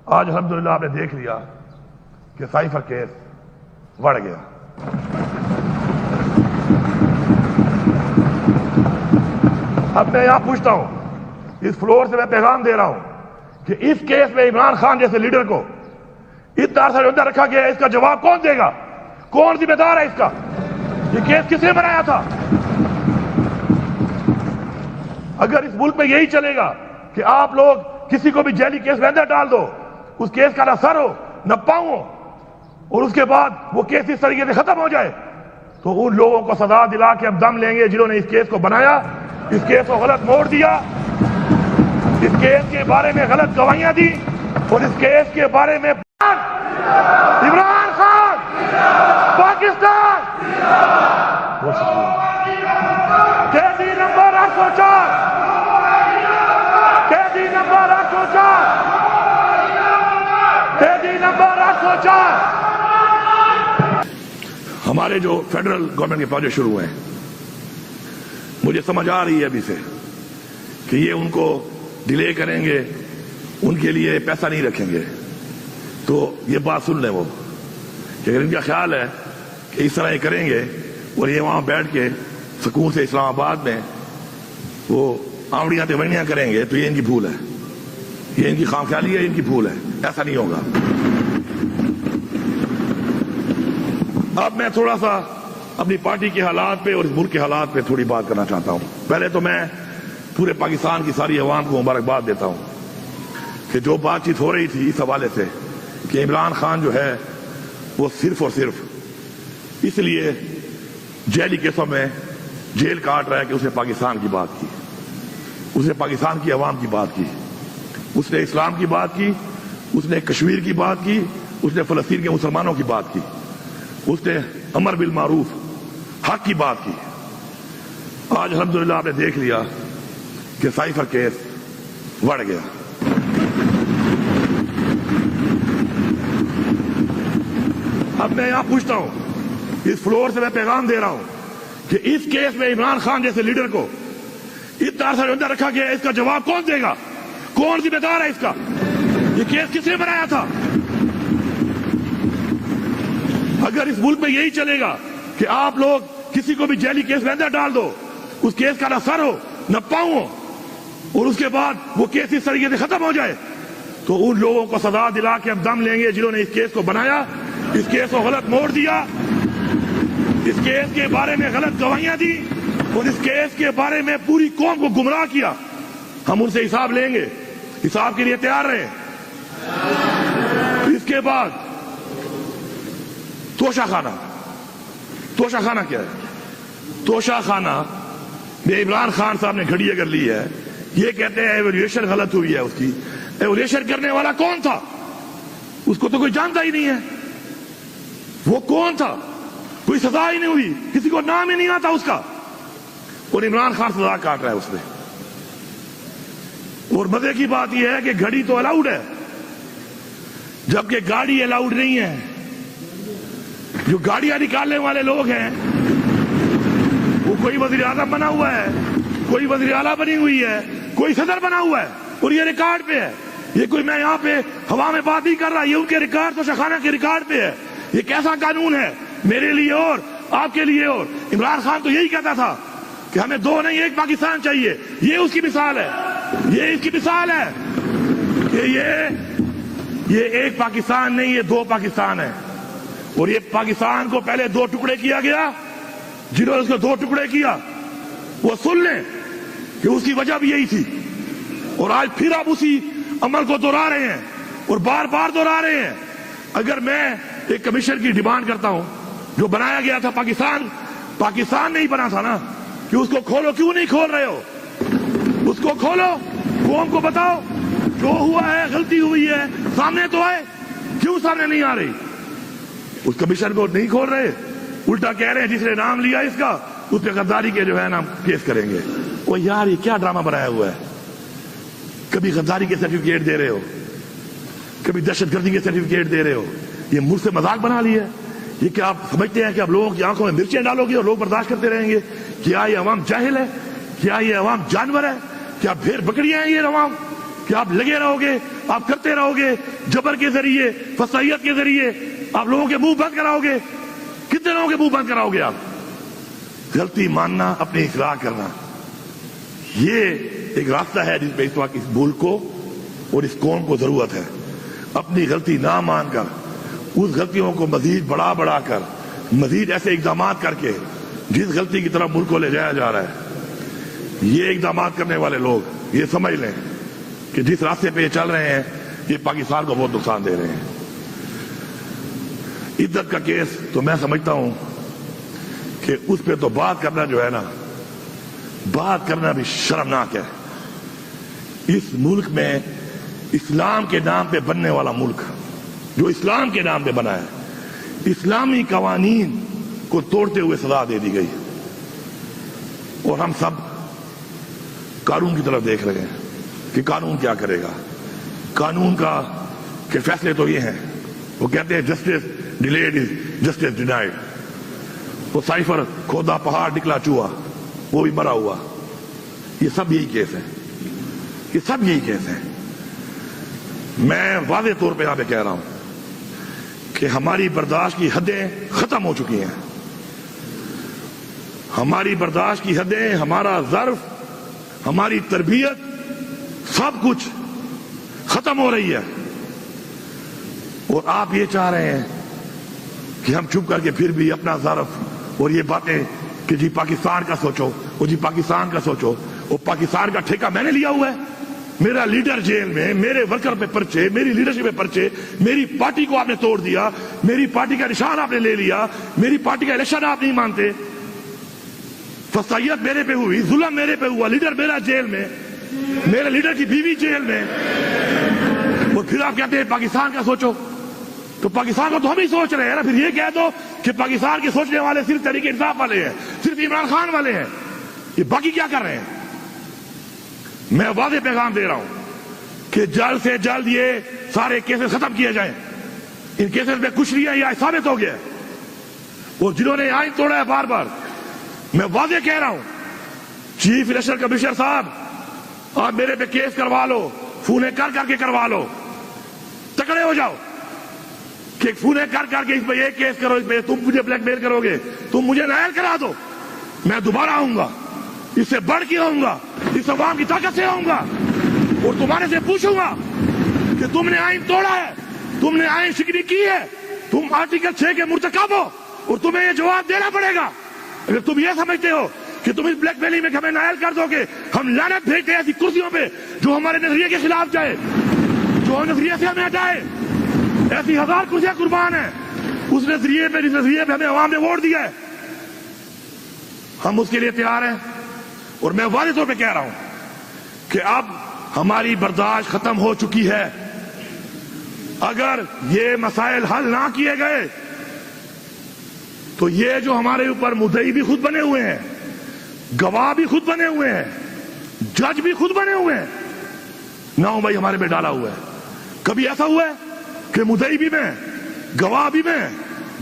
آج الحمدللہ آپ نے دیکھ لیا کہ سائفر کیس بڑھ گیا. اب میں یہاں پوچھتا ہوں, اس فلور سے میں پیغام دے رہا ہوں کہ اس کیس میں عمران خان جیسے لیڈر کو اتنا عرصہ اندر رکھا گیا ہے, اس کا جواب کون دے گا؟ کون ذمہ دار ہے اس کا؟ یہ کیس کس نے بنایا تھا؟ اگر اس ملک میں یہی چلے گا کہ آپ لوگ کسی کو بھی جیلی کیس میں اندر ڈال دو, اس کیس کا نہ سر ہو نہ پاؤں ہو, اور اس کے بعد وہ کیس اس طریقے سے ختم ہو جائے, تو ان لوگوں کو سزا دلا کے ہم دم لیں گے جنہوں نے اس کیس کو بنایا, اس کیس کو غلط موڑ دیا, اس کیس کے بارے میں غلط گواہیاں دی, اور اس کیس کے بارے میں عمران خان پاکستان قیدی نمبر 804 قیدی نمبر 804 قیدی نمبر 804. ہمارے جو فیڈرل گورنمنٹ کے پروجیکٹ شروع ہوئے ہیں, مجھے سمجھ آ رہی ہے ابھی سے کہ یہ ان کو ڈیلے کریں گے, ان کے لیے پیسہ نہیں رکھیں گے. تو یہ بات سن لیں وہ کہ اگر ان کا خیال ہے کہ اس طرح یہ کریں گے اور یہ وہاں بیٹھ کے سکون سے اسلام آباد میں وہ آمڑیاں تیوڑیاں کریں گے, تو یہ ان کی بھول ہے, یہ ان کی خام خیالی ہے, ان کی بھول ہے. ایسا نہیں ہوگا. اب میں تھوڑا سا اپنی پارٹی کے حالات پہ اور اس ملک کے حالات پہ تھوڑی بات کرنا چاہتا ہوں. پہلے تو میں پورے پاکستان کی ساری عوام کو مبارکباد دیتا ہوں کہ جو بات چیت ہو رہی تھی اس حوالے سے کہ عمران خان جو ہے وہ صرف اور صرف اس لیے جیلی کیسوں میں جیل کاٹ رہا ہے کہ اس نے پاکستان کی بات کی, اس نے پاکستان کی عوام کی بات کی, اس نے اسلام کی بات کی, اس نے کشمیر کی بات کی, اس نے فلسطین کے مسلمانوں کی بات کی, اس نے امر بالمعروف حق کی بات کی. آج الحمدللہ آپ نے دیکھ لیا کہ سائفر کیس بڑھ گیا. اب میں یہاں پوچھتا ہوں, اس فلور سے میں پیغام دے رہا ہوں کہ اس کیس میں عمران خان جیسے لیڈر کو اتنا عرصہ اندر رکھا گیا ہے, اس کا جواب کون دے گا؟ کون ذمہ دار ہے اس کا؟ یہ کیس کس نے بنایا تھا؟ اگر اس ملک میں یہی چلے گا کہ آپ لوگ کسی کو بھی جیلی کیس میں اندر ڈال دو, اس کیس کا نہ سر ہو نہ پاؤں ہو, اور اس کے بعد وہ کیس اس طریقے سے ختم ہو جائے, تو ان لوگوں کو سزا دلا کے ہم دم لیں گے جنہوں نے اس کیس کو بنایا, اس کیس کو غلط موڑ دیا, اس کیس کے بارے میں غلط گواہیاں دی, اور اس کیس کے بارے میں پوری قوم کو گمراہ کیا. ہم ان سے حساب لیں گے, حساب کے لیے تیار رہیں. اس کے بعد توشہ خانہ. توشہ خانہ کیا ہے؟ توشہ خانہ میں عمران خان صاحب نے گھڑی اگر لی ہے, یہ کہتے ہیں ایویلیویشن غلط ہوئی ہے. اس کی ایویلیویشن کرنے والا کون تھا؟ اس کو تو کوئی جانتا ہی نہیں ہے. وہ کون تھا؟ کوئی سزا ہی نہیں ہوئی, کسی کو نام ہی نہیں آتا اس کا, اور عمران خان سزا کاٹ رہا ہے اس نے. اور مزے کی بات یہ ہے کہ گھڑی تو الاؤڈ ہے, جبکہ گاڑی الاؤڈ نہیں ہے. جو گاڑیاں نکالنے والے لوگ ہیں وہ کوئی وزیر اعظم بنا ہوا ہے, کوئی وزیر اعلیٰ بنی ہوئی ہے, کوئی صدر بنا ہوا ہے, اور یہ ریکارڈ پہ ہے. یہ کوئی میں یہاں پہ ہوا میں بات نہیں کر رہا, یہ ان کے ریکارڈ تو شخانہ کے ریکارڈ پہ ہے. یہ کیسا قانون ہے میرے لیے اور آپ کے لیے؟ اور عمران خان تو یہی کہتا تھا کہ ہمیں دو نہیں ایک پاکستان چاہیے. یہ اس کی مثال ہے, یہ اس کی مثال ہے کہ یہ ایک پاکستان نہیں, یہ دو پاکستان ہے. اور یہ پاکستان کو پہلے دو ٹکڑے کیا گیا, جنہوں نے اس کو دو ٹکڑے کیا وہ سن لیں کہ اس کی وجہ بھی یہی تھی. اور آج پھر آپ اسی عمل کو دوہرا رہے ہیں اور بار بار دوہرا رہے ہیں. اگر میں ایک کمیشن کی ڈیمانڈ کرتا ہوں, جو بنایا گیا تھا پاکستان نہیں بنا تھا نا, کہ اس کو کھولو, کیوں نہیں کھول رہے ہو؟ اس کو کھولو, قوم کو بتاؤ جو ہوا ہے غلطی ہوئی ہے, سامنے تو آئے, کیوں سامنے نہیں آ رہی؟ اس کمیشن کو نہیں کھول رہے, الٹا کہہ رہے ہیں جس نے نام لیا اس کا اس پہ غداری کے جو ہے نا کیس کریں گے. وہ یار یہ کیا ڈرامہ بنایا ہوا ہے؟ کبھی غداری کے سرٹیفکیٹ دے رہے ہو, کبھی دہشت گردی کے سرٹیفکیٹ دے رہے ہو. یہ ملک سے مذاق بنا لی ہے. یہ کیا آپ سمجھتے ہیں کہ آپ لوگوں کی آنکھوں میں مرچیں ڈالو گے اور لوگ برداشت کرتے رہیں گے؟ کیا یہ عوام جاہل ہے؟ کیا یہ عوام جانور ہے؟ کیا بھیڑ بکریاں ہیں یہ عوام؟ کہ آپ لگے رہو گے, آپ کرتے رہو گے, جبر کے ذریعے, فصاحیت کے ذریعے آپ لوگوں کے منہ بند کراؤ گے. کتنے لوگوں کے منہ بند کراؤ گے آپ؟ غلطی ماننا, اپنی اصلاح کرنا, یہ ایک راستہ ہے جس پہ اس وقت اس ملک کو اور اس قوم کو ضرورت ہے. اپنی غلطی نہ مان کر اس غلطیوں کو مزید بڑھا کر مزید ایسے اقدامات کر کے جس غلطی کی طرف ملک کو لے جایا جا رہا ہے, یہ اقدامات کرنے والے لوگ یہ سمجھ لیں کہ جس راستے پہ یہ چل رہے ہیں یہ پاکستان کو بہت نقصان دے رہے ہیں. عزت کا کیس تو میں سمجھتا ہوں کہ اس پہ تو بات کرنا جو ہے نا, بات کرنا بھی شرمناک ہے. اس ملک میں اسلام کے نام پہ بننے والا ملک, جو اسلام کے نام پہ بنا ہے, اسلامی قوانین کو توڑتے ہوئے سزا دے دی گئی, اور ہم سب قانون کی طرف دیکھ رہے ہیں کہ قانون کیا کرے گا. قانون کا کہ فیصلے تو یہ ہیں, وہ کہتے ہیں justice delayed is justice denied. وہ سائفر کھودا پہاڑ نکلا چوہا, وہ بھی مرا ہوا. یہ سب یہی کیس ہے, یہ سب یہی کیس ہے. میں واضح طور پہ یہاں پہ کہہ رہا ہوں کہ ہماری برداشت کی حدیں ختم ہو چکی ہیں. ہماری برداشت کی حدیں, ہمارا ظرف, ہماری تربیت, سب کچھ ختم ہو رہی ہے. اور آپ یہ چاہ رہے ہیں کہ ہم چپ کر کے پھر بھی اپنا ظرف اور یہ باتیں کہ جی پاکستان کا سوچو, اور جی پاکستان کا سوچو, اور پاکستان کا ٹھیکہ میں نے لیا ہوا ہے. میرا لیڈر جیل میں, میرے ورکر پہ پرچے, میری لیڈرشپ پہ پرچے, میری پارٹی کو آپ نے توڑ دیا, میری پارٹی کا نشان آپ نے لے لیا, میری پارٹی کا الیکشن آپ نہیں مانتے, فسائیت میرے پہ ہوئی, ظلم میرے پہ ہوا, لیڈر میرا جیل میں, میرے لیڈر کی بیوی جیل میں, اور پھر آپ کہتے ہیں پاکستان کا سوچو. تو پاکستان کو تو ہم ہی سوچ رہے ہیں نا. پھر یہ کہہ دو کہ پاکستان کے سوچنے والے صرف تحریک انصاف والے ہیں, صرف عمران خان والے ہیں. یہ باقی کیا کر رہے ہیں؟ میں واضح پیغام دے رہا ہوں کہ جلد سے جلد یہ سارے کیسز ختم کیے جائیں. ان کیسز میں کچھ نہیں ہے, یہ ثابت ہو گیا. اور جنہوں نے آئین توڑا ہے بار بار, میں واضح کہہ رہا ہوں, چیف الیکشن کمشنر صاحب, آپ میرے پہ کیس کروا لو, فونے کر کے کروا لو, تکڑے ہو جاؤ کہ فونے کر کے اس پہ یہ کیس کرو, اس پہ تم مجھے بلیک میل کرو گے, تم مجھے نائل کرا دو, میں دوبارہ آؤں گا, اس سے بڑھ کے آؤں گا, اس عوام کی طاقت سے آؤں گا, اور تمہارے سے پوچھوں گا کہ تم نے آئین توڑا ہے, تم نے آئین شکنی کی ہے, تم آرٹیکل 6 کے مرتکب ہو, اور تمہیں یہ جواب دینا پڑے گا. اگر تم یہ سمجھتے ہو کہ تم اس بلیک میلنگ میں ہمیں نائل کر دو گے, ہم لعنت بھیجتے ہیں ایسی کرسیوں پہ جو ہمارے نظریے کے خلاف جائے, جو نظریے سے ہمیں ہٹائے. ایسی 1000 کرسیاں قربان ہیں اس نظریے پہ, جس نظریے پہ ہمیں عوام نے ووٹ دیا ہے. ہم اس کے لیے تیار ہیں, اور میں واضح طور پہ کہہ رہا ہوں کہ اب ہماری برداشت ختم ہو چکی ہے. اگر یہ مسائل حل نہ کیے گئے تو یہ جو ہمارے اوپر مدعی بھی خود بنے ہوئے ہیں, گواہ بھی خود بنے ہوئے ہیں, جج بھی خود بنے ہوئے ہیں, 9 بھائی ہمارے پہ ڈالا ہوا ہے. کبھی ایسا ہوا ہے کہ مدعی بھی میں, گواہ بھی میں,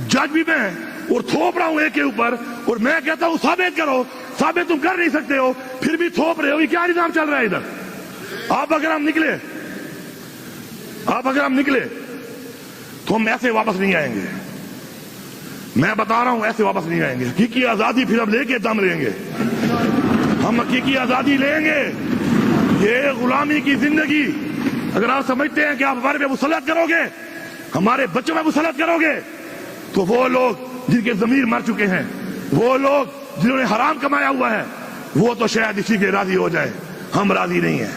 جج بھی میں, اور تھوپ رہا ہوں ایک کے اوپر, اور میں کہتا ہوں ثابت کرو, ثابت تم کر نہیں سکتے ہو, پھر بھی تھوپ رہے ہو. یہ کیا نظام چل رہا ہے ادھر؟ آپ اگر ہم نکلے تو ہم ایسے واپس نہیں آئیں گے. میں بتا رہا ہوں, ایسے واپس نہیں آئیں گے. حقیقی آزادی پھر ہم لے کے دم لیں گے, ہم حقیقی آزادی لیں گے. یہ غلامی کی زندگی اگر آپ سمجھتے ہیں کہ آپ ہمارے پہ مسلط کرو گے, ہمارے بچوں پہ مسلط کرو گے, تو وہ لوگ جن کے ضمیر مر چکے ہیں, وہ لوگ جنہوں نے حرام کمایا ہوا ہے, وہ تو شاید اسی کے راضی ہو جائے. ہم راضی نہیں ہیں.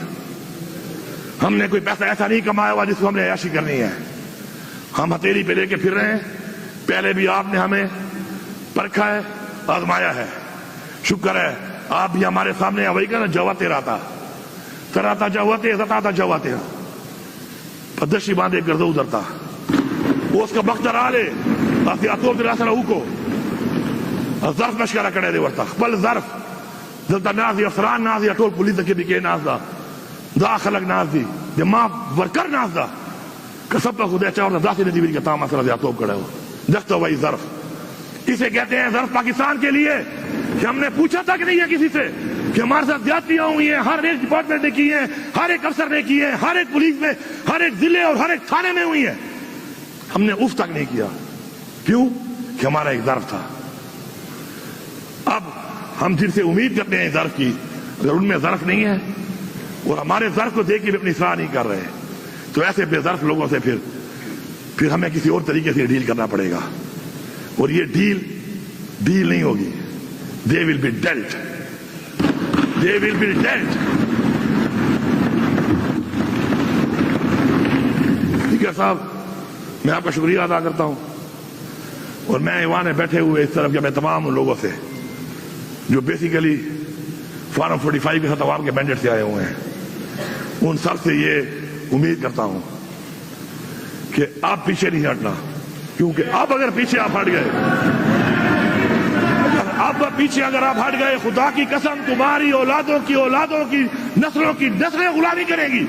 ہم نے کوئی پیسہ ایسا نہیں کمایا ہوا جس کو ہم نے عیاشی کرنی ہے. ہم ہتھیلی پہ لے کے پھر رہے ہیں. پہلے بھی آپ نے ہمیں پرکھا ہے, آزمایا ہے. شکر ہے آپ بھی ہمارے سامنے وہی کہنا جواتے رہتا تراتا جواتے زتاتا جواتے پدشی باندھے گردو ادرتا اس کا وقت رالے آتی اتو دراسل اوکو ظرف مشکرہ کڑے دے ورتا بل ظرف دلتا نازی افران نازی اٹول پولیس کے بھی کے ناز دا دا خلق ناز دی دے ماں ورکر ناز دا کسب پا خودے چاہتا ذاتی نجیبی کا تام اثر دے اتو کڑے ہو دکھتا وہی ظرف. اسے کہتے ہیں ظرف پاکستان کے لیے کہ ہم نے پوچھا تک نہیں ہے کسی سے کہ ہمارے ساتھ زیادتیاں ہوئی ہیں، ہر ایک ڈپارٹمنٹ نے کی ہیں، ہر ایک افسر نے کی ہیں، ہر ایک پولیس میں، ہر ایک ضلع اور ہر ایک تھانے میں ہوئی ہیں، ہم نے اف تک نہیں کیا. کیوں؟ کہ ہمارا ایک ظرف تھا. اب ہم جن سے امید کرتے ہیں ظرف کی، اگر ان میں ظرف نہیں ہے اور ہمارے ظرف کو دیکھ کے بھی اپنی اصلاح نہیں کر رہے، تو ایسے بے ظرف لوگوں سے پھر ہمیں کسی اور طریقے سے ڈیل کرنا پڑے گا. اور یہ ڈیل نہیں ہوگی. They will be dealt. They will be dealt. Speaker صاحب، میں آپ کا شکریہ ادا کرتا ہوں، اور میں ایوان میں بیٹھے ہوئے اس طرف کے میں تمام ان لوگوں سے جو بیسیکلی فارم 45 کے ساتھ عوام کے مینڈیٹ سے آئے ہوئے ہیں، ان سب سے یہ امید کرتا ہوں کہ آپ پیچھے نہیں ہٹنا. کیونکہ اب اگر پیچھے آپ ہٹ گئے، اگر آپ ہٹ گئے، خدا کی قسم تمہاری اولادوں کی نسلوں کی نسلیں غلامی کریں گی،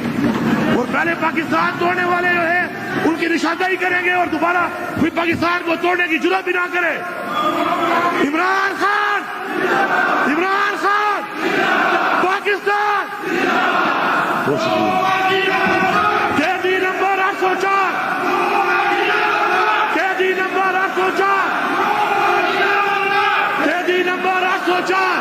اور پہلے پاکستان توڑنے والے جو ہیں ان کی نشاندہی کریں گے، اور دوبارہ پھر پاکستان کو توڑنے کی جرات بھی نہ کرے. عمران خان پاکستان. قیدی نمبر 804، قیدی نمبر 804، قیدی نمبر 804.